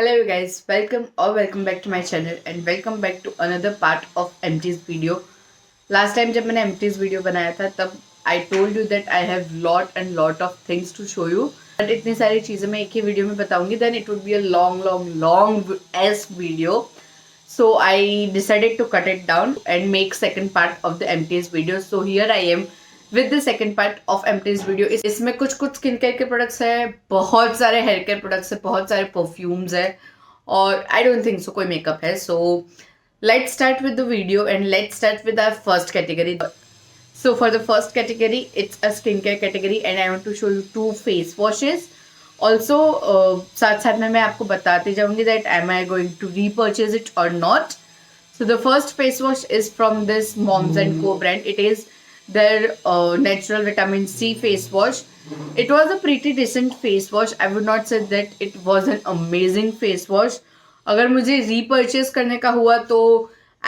Hello you guys, welcome back to my channel and welcome back to another part of MT's video. Last time जब मैंने MT's video बनाया था तब I told you that I have lot of things to show you. But इतनी सारी चीज़ें मैं एक ही वीडियो में बताऊंगी then it would be a long as video. So I decided to cut it down and make second part of the MT's video. So here I am with the second part of MT's video. इसमें कुछ skin care के products है, बहुत सारे hair care products है, बहुत सारे perfumes है और आई डोंट थिंक सो कोई मेकअप है. सो let's start with the video and let's start with our first category. So for the first category, it's a skincare category and I want to show you two face washes. Also साथ साथ में मैं आपको बताते जाऊंगी that am I going to repurchase it or not. So the first face wash is from this Moms and Co brand. It is their natural vitamin C face wash. It was a pretty decent face wash. I would not say that it was an amazing face wash. अगर मुझे repurchase करने का हुआ तो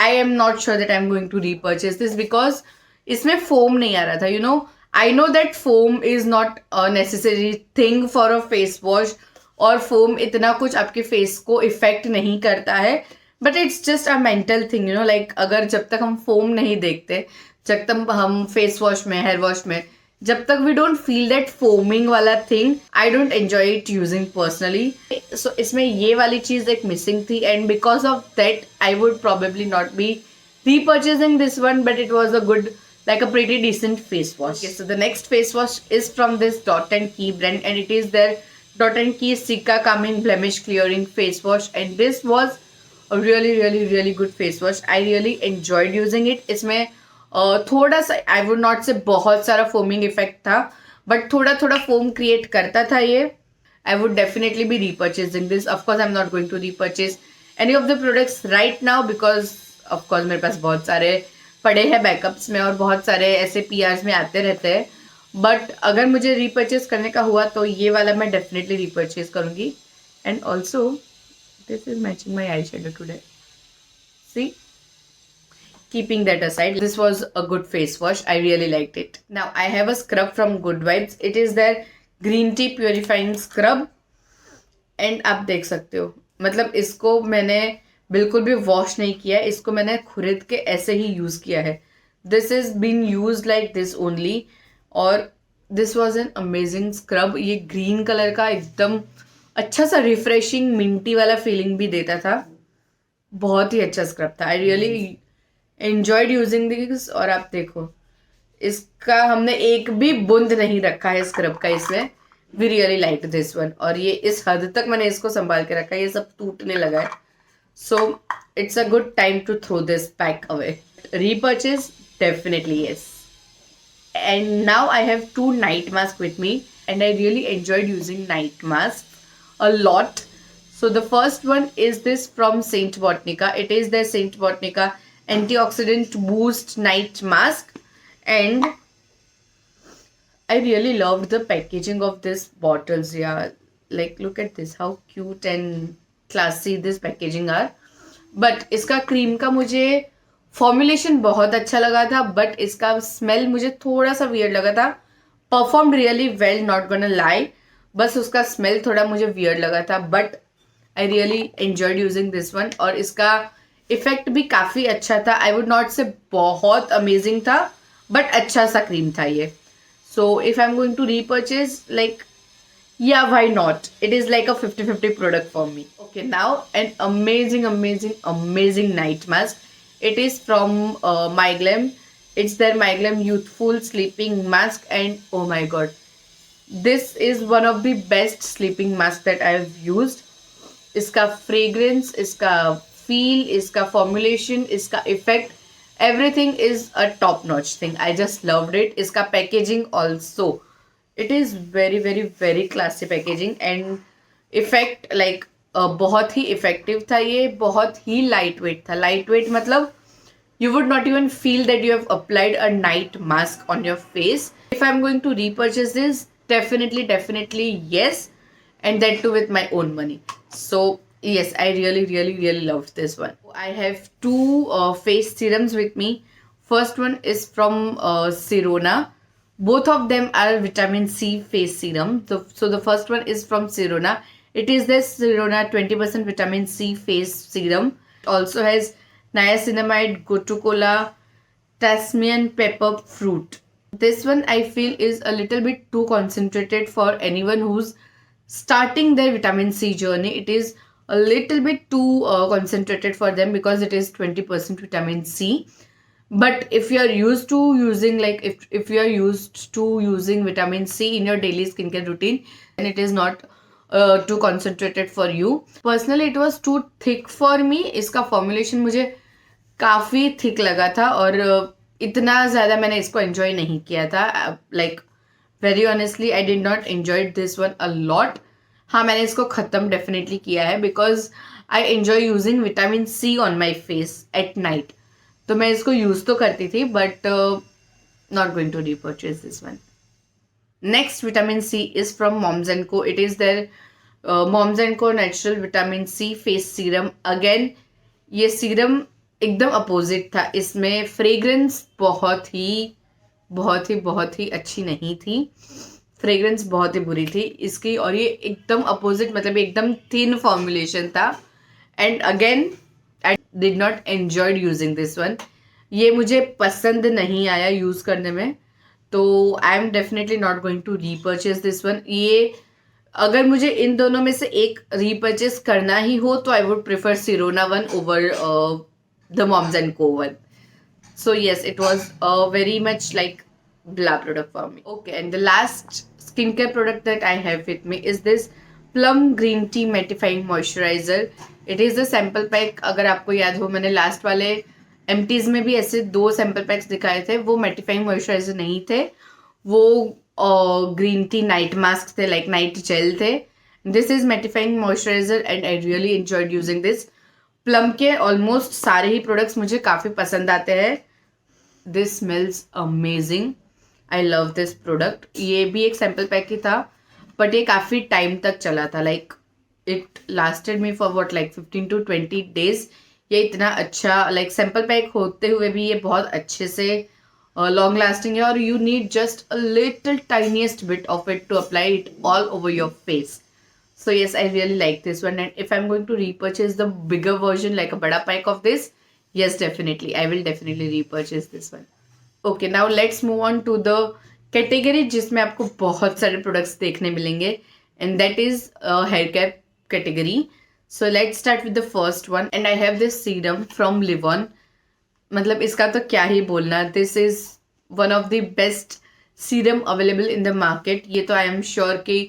I am not sure that I am going to repurchase this because इसमें foam नहीं आ रहा था. You know, I know that foam is not a necessary thing for a face wash और foam इतना कुछ आपके face को affect नहीं करता है. But it's just a mental thing, you know, like अगर जब तक हम फोम नहीं देखते, जब तक हम फेस वॉश में, हेयर वॉश में, जब तक we don't feel that foaming वाला thing, I don't enjoy it using personally. So इसमें ये वाली चीज एक मिसिंग थी and because of that I would probably not be repurchasing this one, but it was a good, like a pretty decent face wash. Okay, so the next face wash is from this Dot and Key brand and it is their Dot and Key Cica Calming Blemish Clearing face wash and this was a really good face wash. I really enjoyed using it. इसमें थोड़ा सा, I would not say बहुत सारा foaming effect था, but थोड़ा foam create करता था ये. I would definitely be repurchasing this. Of course, I'm not going to repurchase any of the products right now because of course मेरे पास बहुत सारे पड़े हैं बैकअप्स में और बहुत सारे ऐसे PRs में आते रहते हैं. बट अगर मुझे repurchase करने का हुआ तो ये वाला मैं definitely repurchase करूँगी. And also this is matching my eyeshadow today. See? Keeping that aside, this was a good face wash. I really liked it. Now, I have a scrub from Good Vibes. It is their Green Tea Purifying Scrub. And आप देख सकते हो, मतलब इसको मैंने बिल्कुल भी wash नहीं किया. इसको मैंने खरीद के ऐसे ही यूज़ किया है. This is been used like this only. और this was an amazing scrub. ये ग्रीन कलर का एकदम अच्छा सा रिफ्रेशिंग मिंटी वाला फीलिंग भी देता था. बहुत ही अच्छा स्क्रब था. आई रियली एंजॉयड यूजिंग दिस. और आप देखो, इसका हमने एक भी बूंद नहीं रखा है स्क्रब का इसमें. We really like this one. और ये इस हद तक मैंने इसको संभाल के रखा है, ये सब टूटने लगा है. So it's a good time to throw this pack away. Repurchase definitely yes. And now I have two night masks with me and I really enjoyed using night masks a lot. So the first one is this from Saint Botanica. It is the Saint Botanica Antioxidant Boost Night Mask and I really loved the packaging of this bottles. Yeah, like look at this, how cute and classy this packaging are. But इसका cream का मुझे formulation बहुत अच्छा लगा था but इसका smell मुझे थोड़ा सा वियर्ड लगा था. Performed really well, not gonna lie, बस उसका स्मेल थोड़ा मुझे वियर्ड लगा था. But I really enjoyed using this one और इसका इफेक्ट भी काफ़ी अच्छा था. आई वुड नॉट से बहुत अमेजिंग था बट अच्छा सा क्रीम था ये. So if I am going to repurchase, like yeah, why not? It is like a 50-50 product for me. Okay, now an amazing night mask. It is from MyGlam. It's their MyGlam Youthful Sleeping Mask and oh my god, this is one of the best sleeping masks that I have used. इसका fragrance, इसका feel, इसका formulation, इसका effect, everything is a top notch thing. I just loved it. इसका packaging also, it is very classy packaging and effect, like बहुत ही effective था ये. बहुत ही light weight था. लाइट वेट मतलब you would not even feel that you have applied a night mask on your face. If I'm going to repurchase this, definitely yes, and that too with my own money. So yes, I really loved this one. I have two face serums with me. First one is from Sirona. Both of them are vitamin C face serum. So the first one is from Sirona It is this Sirona 20% vitamin C face serum. It also has niacinamide, gotu-kola, Tasmanian pepper fruit. This one I feel is a little bit too concentrated for anyone who's starting their vitamin C journey. It is a little bit too concentrated for them because it is 20% vitamin C. But if you are used to using, like, if you are used to using vitamin C in your daily skincare routine, then it is not too concentrated for you. Personally it was too thick for me. इसका formulation मुझे काफ़ी thick लगा था और इतना ज़्यादा मैंने इसको एंजॉय नहीं किया था. Like very honestly I did not enjoy this one a lot. हाँ, मैंने इसको ख़त्म डेफिनेटली किया है because I enjoy using vitamin C on my face at night. तो मैं इसको यूज़ तो करती थी but not going to repurchase this one. Next vitamin C is from Moms and Co. It is their Moms and Co natural vitamin C face serum. Again ये serum एकदम opposite था. इसमें फ्रेग्रेंस बहुत ही अच्छी नहीं थी. फ्रेग्रेंस बहुत ही बुरी थी इसकी. और ये एकदम अपोजिट, मतलब एकदम थिन फॉर्मुलेशन था. And again I did not enjoyed using this one. ये मुझे पसंद नहीं आया यूज़ करने में. तो I am definitely not going to repurchase this one. ये अगर मुझे इन दोनों में से एक रीपर्चेज करना ही हो तो I would prefer Sirona one over the Moms and Co one. So yes, it was a very much like blah product for me. Okay, and the last skincare product that I have with me is this Plum Green Tea Mattifying Moisturizer. It is the sample pack. अगर आपको याद हो, मैंने last वाले एमटीज में भी ऐसे 2 sample PACS दिखाए थे. वो मैटिफाइंग मॉइस्चराइजर नहीं थे, वो ग्रीन टी नाइट मास्क थे, लाइक नाइट जेल थे. This is mattifying moisturiser and I really enjoyed using this. Plum के ऑलमोस्ट सारे ही प्रोडक्ट्स मुझे काफ़ी पसंद आते हैं. This smells amazing. I love this product. ये भी एक सैम्पल पैक ही था बट ये काफ़ी टाइम तक चला था. Like it lasted me for what, like 15 to 20 days. ये इतना अच्छा, लाइक सैम्पल पैक होते हुए भी ये बहुत अच्छे से लॉन्ग लास्टिंग है. और you need just a little tiniest bit of it to apply it all over your face. So yes, I really like this one, and if I'm going to repurchase the bigger version, like a bada pack of this, yes, definitely, I will definitely repurchase this one. Okay, now let's move on to the category जिसमें आपको बहुत सारे products देखने मिलेंगे, and that is hair care category. So let's start with the first one, and I have this serum from Livon. मतलब इसका तो क्या ही बोलना. This is one of the best serum available in the market. ये तो I am sure कि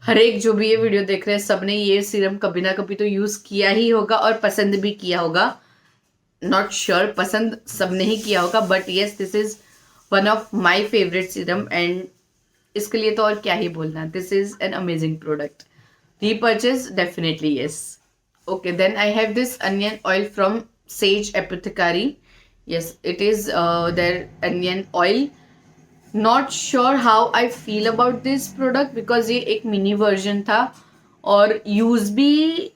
हर एक जो भी ये वीडियो देख रहे हैं सब ने ये सीरम कभी ना कभी तो यूज़ किया ही होगा और पसंद भी किया होगा. नॉट श्योर पसंद सब ने ही किया होगा, but yes, this is one of my favourite serum and इसके लिए तो और क्या ही बोलना. This is an amazing product. Repurchase definitely yes. Okay, then I have this onion oil from Sage Apothecary. Yes, it is their onion oil. Not sure how I feel about this product because ये एक mini version था और use भी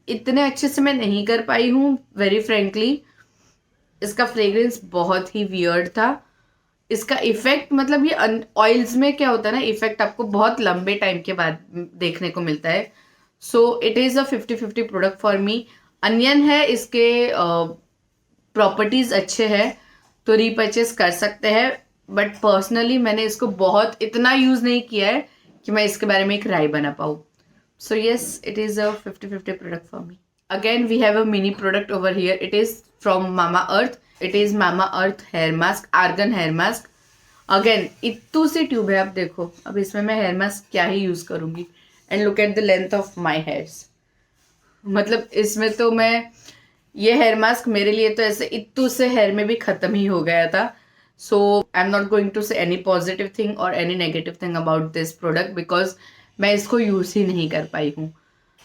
इतने अच्छे से मैं नहीं कर पाई हूँ वेरी फ्रेंकली. इसका फ्रेग्रेंस बहुत ही वियर्ड था. इसका इफेक्ट, मतलब ये ऑयल्स में क्या होता है ना, इफेक्ट आपको बहुत लंबे टाइम के बाद देखने को मिलता है. So it is a 50-50 product for me. Onion है, इसके प्रॉपर्टीज़ अच्छे हैं तो रीपर्चेस कर सकते हैं, बट पर्सनली मैंने इसको बहुत इतना यूज़ नहीं किया है कि मैं इसके बारे में एक राय बना पाऊँ. So yes, it is a 50-50 product for me. Again we have a mini product over here. It is from Mama Earth. It is Mama Earth hair mask, argan hair mask. Again इतू सी tube है, आप देखो. अब इसमें मैं hair mask क्या ही यूज़ करूँगी. And look at the length of my hairs. मतलब इसमें तो मैं, ये हेयर मास्क मेरे लिए तो ऐसे इतू से हेयर में भी ख़त्म ही हो गया था. So I'm not going to say any positive thing or any negative thing about this product because मैं इसको यूज़ ही नहीं कर पाई हूँ.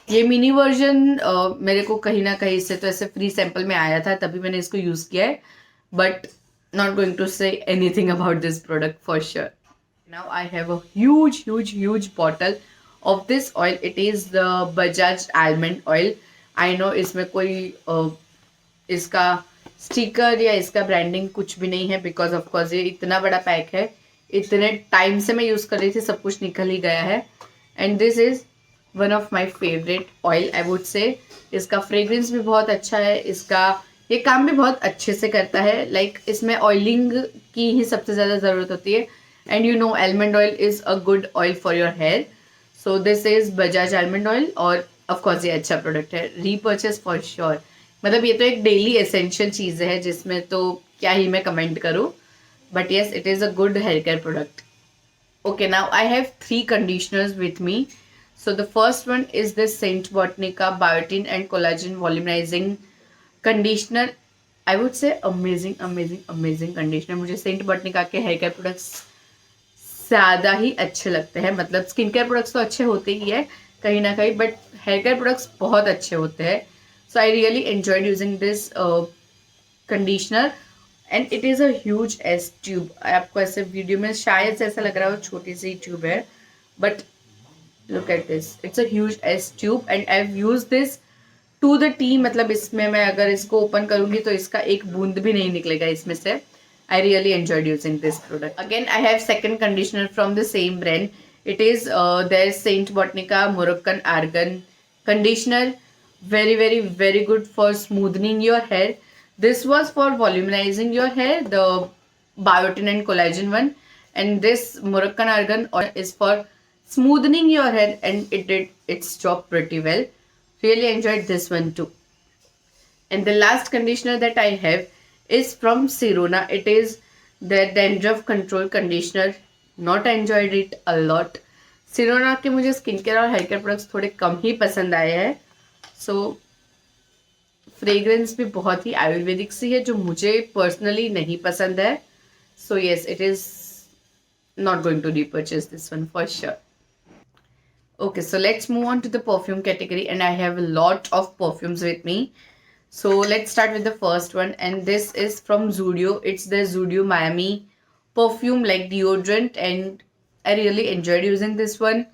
ये मिनी वर्जन मेरे को कहीं ना कहीं से तो ऐसे फ्री सैम्पल में आया था, तभी मैंने इसको यूज़ किया है. But not going to say anything about this product for sure. Now I have a huge bottle of this oil. It is the Bajaj almond oil. I know इसमें कोई इसका स्टिकर या इसका ब्रांडिंग कुछ भी नहीं है बिकॉज ऑफ कोर्स ये इतना बड़ा पैक है. इतने टाइम से मैं यूज़ कर रही थी, सब कुछ निकल ही गया है. And this is one of my favourite oil I would say. इसका फ्रेग्रेंस भी बहुत अच्छा है, इसका ये काम भी बहुत अच्छे से करता है। लाइक इसमें ऑयलिंग की ही सबसे ज़्यादा ज़रूरत होती है, and you know almond oil is a good oil for your hair. So this is Bajaj almond oil, और ऑफकोर्स ये अच्छा प्रोडक्ट है, रीपर्चेस फॉर श्योर। मतलब ये तो एक डेली एसेंशियल चीज़ है जिसमें तो क्या ही मैं कमेंट करूँ, but yes it is a good hair care product. Okay, now I have three conditioners with me. So the first one is this Saint Botanica Biotin and Collagen Volumizing Conditioner. I would say amazing, amazing, amazing conditioner. मुझे Saint Botanica के hair care products ज़्यादा ही अच्छे लगते हैं. मतलब skin care products तो अच्छे होते ही है कहीं ना कहीं, बट हेयर केयर प्रोडक्ट्स बहुत अच्छे होते हैं. So I really enjoyed using this conditioner, and it is a huge ass tube. आपको ऐसे वीडियो में शायद से ऐसा लग रहा हो छोटी सी ट्यूब है, but look at this, it's a huge ass tube and I have use this to the T. मतलब इसमें मैं अगर इसको ओपन करूंगी तो इसका एक बूंद भी नहीं निकलेगा इसमें से. I really enjoyed using this product. Again, I have second conditioner from the same brand. It is their Saint Botanica Moroccan Argan conditioner. Very, very, very good for smoothing your hair. This was for volumizing your hair, the biotin and collagen one, and this Moroccan Argan oil is for smoothing your hair, and it did its job pretty well. Really enjoyed this one too. And the last conditioner that I have is from Sirona. It is the dandruff control conditioner. Not enjoyed it a lot. Sirona के मुझे skin care और hair care products थोड़े कम ही पसंद आए हैं. सो fragrance भी बहुत ही आयुर्वेदिक सी है जो मुझे पर्सनली नहीं पसंद है. सो yes it is not going to repurchase this one for sure. Okay, so let's move on to the perfume category, and I have a lot of perfumes with me. So let's start with the first one, and this is from Zudio. It's the Zudio Miami perfume like deodorant, and I really enjoyed using this one.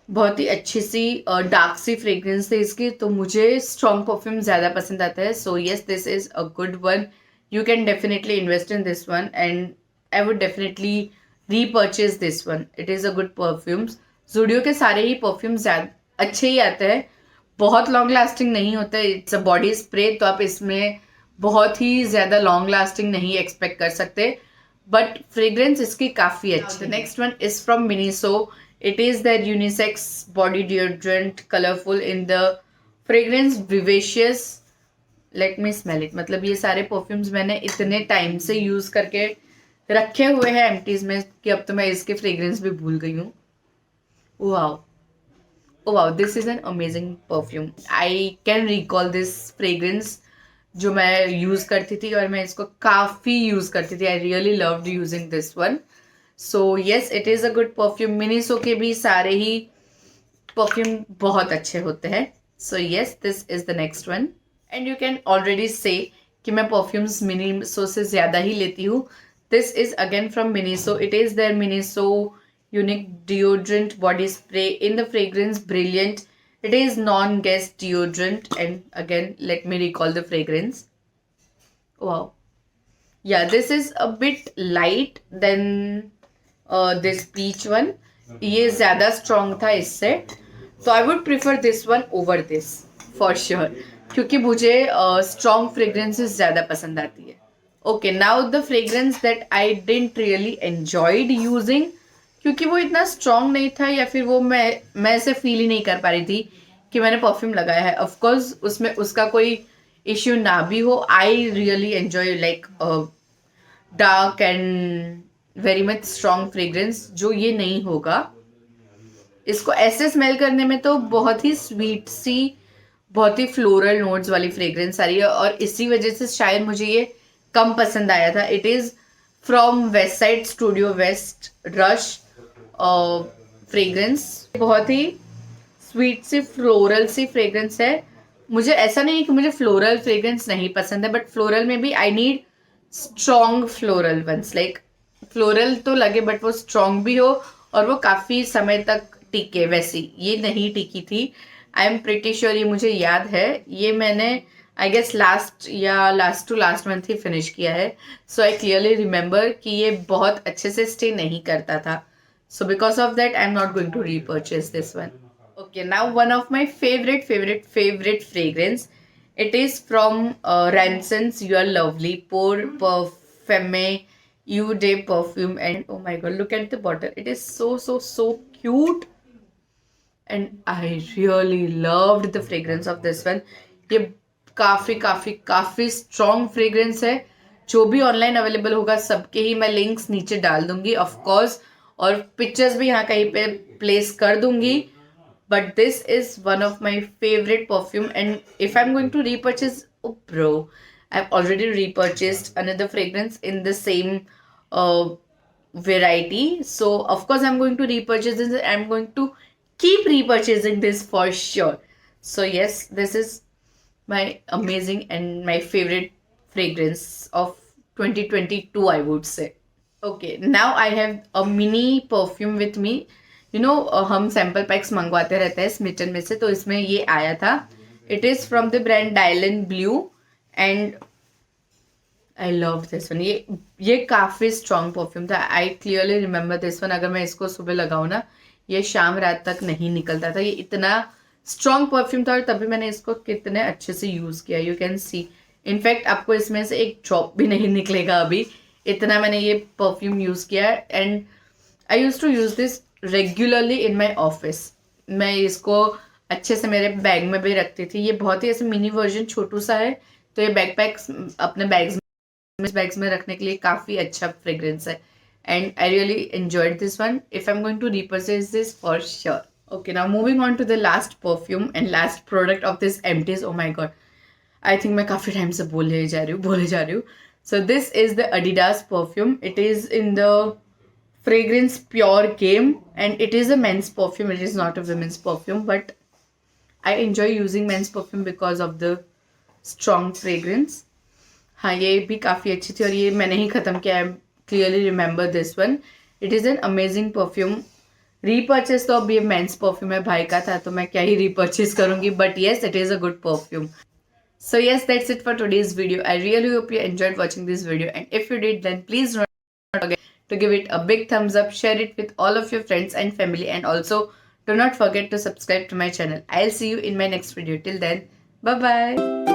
बहुत ही अच्छी सी dark सी fragrance है इसकी, तो मुझे strong perfume ज़्यादा पसंद आता है. So yes this is a good one. You can definitely invest in this one, and I would definitely repurchase this one. It is a good perfumes. Zudio के सारे ही परफ्यूम्स अच्छे ही आते हैं, बहुत लॉन्ग लास्टिंग नहीं होता. इट्स अ बॉडी स्प्रे, तो आप इसमें बहुत ही ज़्यादा लॉन्ग लास्टिंग नहीं एक्सपेक्ट कर सकते, बट फ्रेग्रेंस इसकी काफ़ी अच्छी. Next one is from Miniso. It is the unisex body deodorant, colourful in the fragrance vivacious. Let me smell it. मतलब ये सारे परफ्यूम्स मैंने इतने टाइम से यूज़ करके रखे हुए हैं एम्प्टीज में कि अब तो मैं इसके फ्रेग्रेंस भी भूल गई हूँ. Wow, oh wow, this is an amazing perfume. I can recall this fragrance जो मैं यूज़ करती थी, और मैं इसको काफ़ी यूज़ करती थी. I really loved using this one. So yes it is a good perfume. Miniso के भी सारे ही परफ्यूम बहुत अच्छे होते हैं. So yes this is the next one, and you can already से कि मैं परफ्यूम्स मिनीसो से ज़्यादा ही लेती हूँ. This is again from Miniso. It is their Miniso unique deodorant body spray in the fragrance Brilliant. It is non-gas deodorant, and again let me recall the fragrance. Wow, yeah, this is a bit light than this peach one. ये ज़्यादा strong था इससे, तो I would prefer this one over this for sure, क्योंकि मुझे strong fragrances ज़्यादा पसंद आती है. Okay, now the fragrance that I didn't really enjoyed using, क्योंकि वो इतना स्ट्रॉन्ग नहीं था, या फिर वो मैं ऐसे फील ही नहीं कर पा रही थी कि मैंने परफ्यूम लगाया है. ऑफकोर्स उसमें उसका कोई इश्यू ना भी हो. I really enjoy like dark and very much strong fragrance, जो ये नहीं होगा. इसको ऐसे स्मेल करने में तो बहुत ही स्वीट सी, बहुत ही फ्लोरल नोट्स वाली फ्रेग्रेंस आ रही है, और इसी वजह से शायद मुझे ये कम पसंद आया था. It is from Westside studio west rush fragrance. बहुत ही स्वीट सी फ्लोरल सी फ्रेग्रेंस है. मुझे ऐसा नहीं है कि मुझे फ्लोरल फ्रेग्रेंस नहीं पसंद है, बट फ्लोरल में भी I need strong floral ones. Like floral तो लगे बट वो स्ट्रॉन्ग भी हो, और वो काफ़ी समय तक टिके. वैसी ये नहीं टिकी थी. आई एम प्रिटी श्योर, ये मुझे याद है, ये मैंने I guess last to last month ही फिनिश किया है. सो आई क्लियरली रिमेंबर कि ये बहुत अच्छे से स्टे नहीं करता था. So because of that, I'm not going to repurchase this one. Okay, now one of my favorite fragrance. It is from Ranson's You Are Lovely Pour Parfum Eau de Perfume, and oh my god, look at the bottle. It is so cute, and I really loved the fragrance of this one. ये काफी strong fragrance है. जो भी online available होगा सबके ही मैं links नीचे डाल दूंगी ऑफ कोर्स, और पिक्चर्स भी यहाँ कहीं पे प्लेस कर दूंगी. But this is one of my favorite perfume, and if I'm going to repurchase, oh bro, I've already repurchased another fragrance in the same uh, variety. So of course I'm going to repurchase this. I'm going to keep repurchasing this for sure. So yes, this is my amazing and my favorite fragrance of 2022, I would say. Okay, now I have a mini perfume with me. हम sample PACS मंगवाते रहते हैं Smitten में से, तो इसमें ये आया था. It is from the brand Dylan blue, and I love this one. ये काफी स्ट्रॉन्ग परफ्यूम था. I clearly remember this one. अगर मैं इसको सुबह लगाऊं ना, ये शाम रात तक नहीं निकलता था. ये इतना स्ट्रॉन्ग परफ्यूम था, और तभी मैंने इसको कितने अच्छे से यूज किया. You can see. इनफैक्ट आपको इसमें से एक ड्रॉप भी नहीं निकलेगा अभी, इतना मैंने ये परफ्यूम यूज किया. And I use to use this regularly in my office. मैं इसको अच्छे से मेरे बैग में भी रखती थी. ये बहुत ही ऐसे मिनी वर्जन छोटू सा है, तो ये बैकपैक्स अपने बैग्स में रखने के लिए काफ़ी अच्छा फ्रेग्रेंस है. And I really enjoyed this one. If I am going to repurchase this for sure. Okay, now moving on to the last perfume and last product of this empties. Oh my god, I think मैं काफ़ी time से बोले जा रही हूँ. So this is the Adidas perfume. It is in the fragrance Pure Game, and it is a men's perfume. It is not a women's perfume, but I enjoy using men's perfume because of the strong fragrance. हाँ, ये भी काफ़ी अच्छी थी, और ये मैंने ही ख़त्म किया. I clearly remember this one. It is an amazing perfume. Repurchase तो अब ये मेंस परफ्यूम है, भाई का था तो मैं क्या ही रीपर्चेस करूँगी, but yes, it is a good perfume. So yes, that's it for today's video. I really hope you enjoyed watching this video, and if you did, then please do not forget to give it a big thumbs up, share it with all of your friends and family, and also do not forget to subscribe to my channel. I'll see you in my next video. Till then, bye bye.